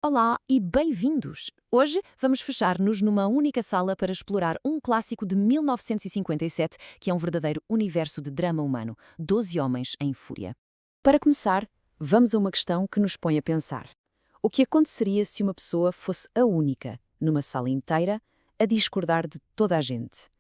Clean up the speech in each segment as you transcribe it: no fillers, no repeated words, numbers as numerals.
Olá e bem-vindos! Hoje vamos fechar-nos numa única sala para explorar um clássico de 1957 que é um verdadeiro universo de drama humano, 12 Homens em Fúria. Para começar, vamos a uma questão que nos põe a pensar. O que aconteceria se uma pessoa fosse a única, numa sala inteira, a discordar de toda a gente?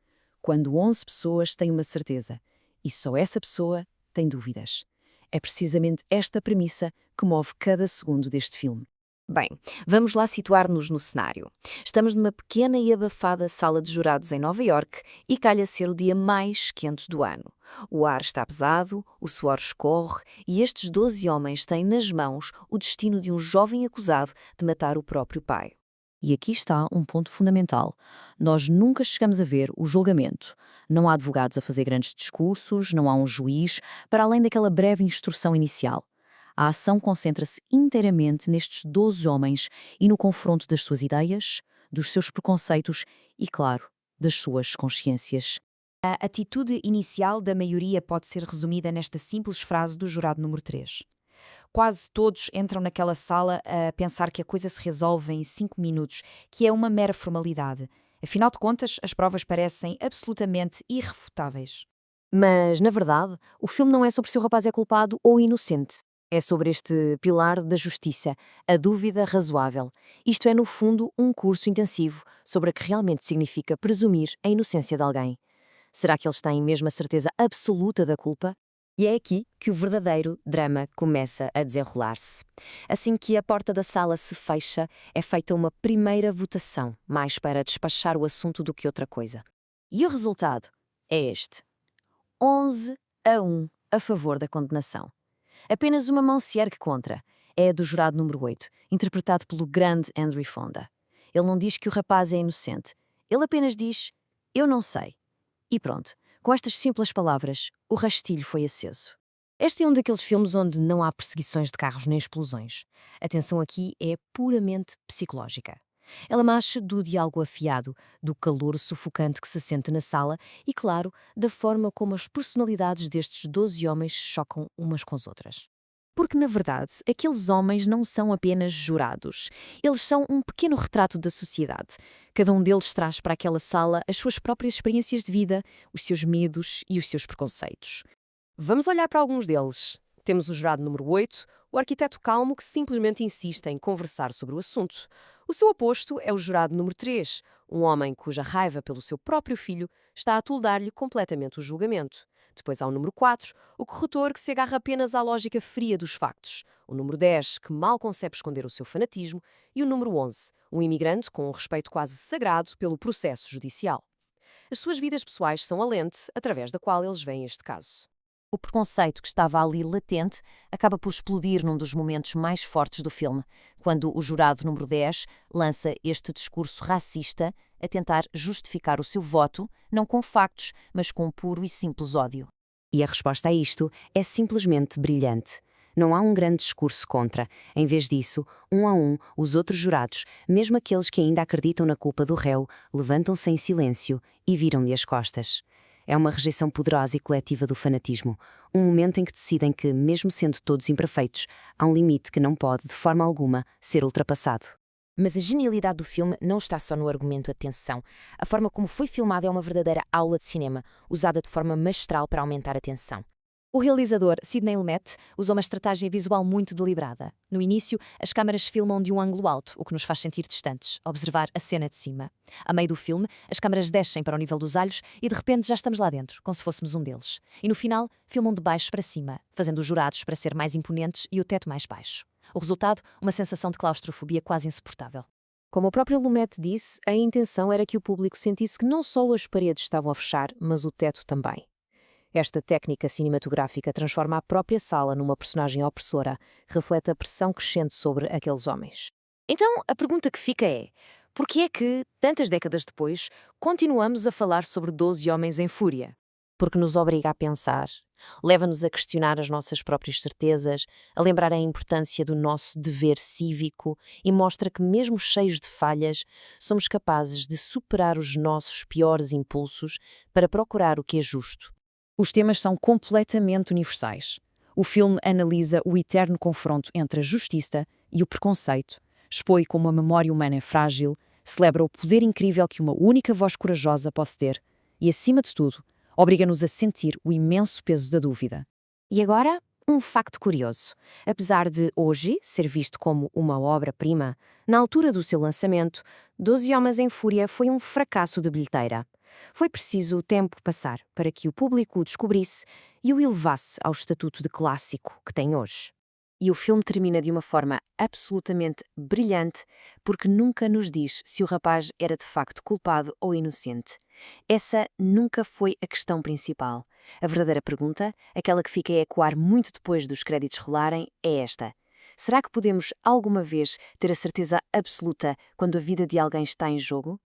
Quando 11 pessoas têm uma certeza e só essa pessoa tem dúvidas. É precisamente esta premissa que move cada segundo deste filme. Bem, vamos lá situar-nos no cenário. Estamos numa pequena e abafada sala de jurados em Nova Iorque e calha ser o dia mais quente do ano. O ar está pesado, o suor escorre e estes 12 homens têm nas mãos o destino de um jovem acusado de matar o próprio pai. E aqui está um ponto fundamental. Nós nunca chegamos a ver o julgamento. Não há advogados a fazer grandes discursos, não há um juiz, para além daquela breve instrução inicial. A ação concentra-se inteiramente nestes 12 homens e no confronto das suas ideias, dos seus preconceitos e, claro, das suas consciências. A atitude inicial da maioria pode ser resumida nesta simples frase do jurado número 3. Quase todos entram naquela sala a pensar que a coisa se resolve em 5 minutos, que é uma mera formalidade. Afinal de contas, as provas parecem absolutamente irrefutáveis. Mas, na verdade, o filme não é sobre se o rapaz é culpado ou inocente. É sobre este pilar da justiça, a dúvida razoável. Isto é, no fundo, um curso intensivo sobre o que realmente significa presumir a inocência de alguém. Será que eles têm mesmo a certeza absoluta da culpa? E é aqui que o verdadeiro drama começa a desenrolar-se. Assim que a porta da sala se fecha, é feita uma primeira votação, mais para despachar o assunto do que outra coisa. E o resultado é este: 11-1 a favor da condenação. Apenas uma mão se ergue contra. É a do jurado número 8, interpretado pelo grande Henry Fonda. Ele não diz que o rapaz é inocente. Ele apenas diz: "Eu não sei." E pronto, com estas simples palavras, o rastilho foi aceso. Este é um daqueles filmes onde não há perseguições de carros nem explosões. A tensão aqui é puramente psicológica. Ela nasce do diálogo afiado, do calor sufocante que se sente na sala e, claro, da forma como as personalidades destes 12 homens chocam umas com as outras. Porque, na verdade, aqueles homens não são apenas jurados. Eles são um pequeno retrato da sociedade. Cada um deles traz para aquela sala as suas próprias experiências de vida, os seus medos e os seus preconceitos. Vamos olhar para alguns deles. Temos o jurado número 8, o arquiteto calmo que simplesmente insiste em conversar sobre o assunto. O seu oposto é o jurado número 3, um homem cuja raiva pelo seu próprio filho está a toldar-lhe completamente o julgamento. Depois há o número 4, o corretor que se agarra apenas à lógica fria dos factos. O número 10, que mal consegue esconder o seu fanatismo. E o número 11, um imigrante com um respeito quase sagrado pelo processo judicial. As suas vidas pessoais são a lente através da qual eles veem este caso. O preconceito que estava ali latente acaba por explodir num dos momentos mais fortes do filme, quando o jurado número 10 lança este discurso racista a tentar justificar o seu voto, não com factos, mas com puro e simples ódio. E a resposta a isto é simplesmente brilhante. Não há um grande discurso contra. Em vez disso, um a um, os outros jurados, mesmo aqueles que ainda acreditam na culpa do réu, levantam-se em silêncio e viram-lhe as costas. É uma rejeição poderosa e coletiva do fanatismo, um momento em que decidem que, mesmo sendo todos imperfeitos, há um limite que não pode, de forma alguma, ser ultrapassado. Mas a genialidade do filme não está só no argumento. Atenção. A forma como foi filmado é uma verdadeira aula de cinema, usada de forma magistral para aumentar a tensão. O realizador, Sidney Lumet, usou uma estratégia visual muito deliberada. No início, as câmaras filmam de um ângulo alto, o que nos faz sentir distantes, observar a cena de cima. A meio do filme, as câmaras descem para o nível dos olhos e de repente já estamos lá dentro, como se fôssemos um deles. E no final, filmam de baixo para cima, fazendo os jurados para ser mais imponentes e o teto mais baixo. O resultado, uma sensação de claustrofobia quase insuportável. Como o próprio Lumet disse, a intenção era que o público sentisse que não só as paredes estavam a fechar, mas o teto também. Esta técnica cinematográfica transforma a própria sala numa personagem opressora, que reflete a pressão crescente sobre aqueles homens. Então, a pergunta que fica é: por que é que, tantas décadas depois, continuamos a falar sobre 12 homens em fúria? Porque nos obriga a pensar, leva-nos a questionar as nossas próprias certezas, a lembrar a importância do nosso dever cívico e mostra que, mesmo cheios de falhas, somos capazes de superar os nossos piores impulsos para procurar o que é justo. Os temas são completamente universais. O filme analisa o eterno confronto entre a justiça e o preconceito, expõe como a memória humana é frágil, celebra o poder incrível que uma única voz corajosa pode ter e, acima de tudo, obriga-nos a sentir o imenso peso da dúvida. E agora, um facto curioso. Apesar de hoje ser visto como uma obra-prima, na altura do seu lançamento, 12 Homens em Fúria foi um fracasso de bilheteira. Foi preciso o tempo passar para que o público o descobrisse e o elevasse ao estatuto de clássico que tem hoje. E o filme termina de uma forma absolutamente brilhante, porque nunca nos diz se o rapaz era de facto culpado ou inocente. Essa nunca foi a questão principal. A verdadeira pergunta, aquela que fica a ecoar muito depois dos créditos rolarem, é esta: será que podemos alguma vez ter a certeza absoluta quando a vida de alguém está em jogo?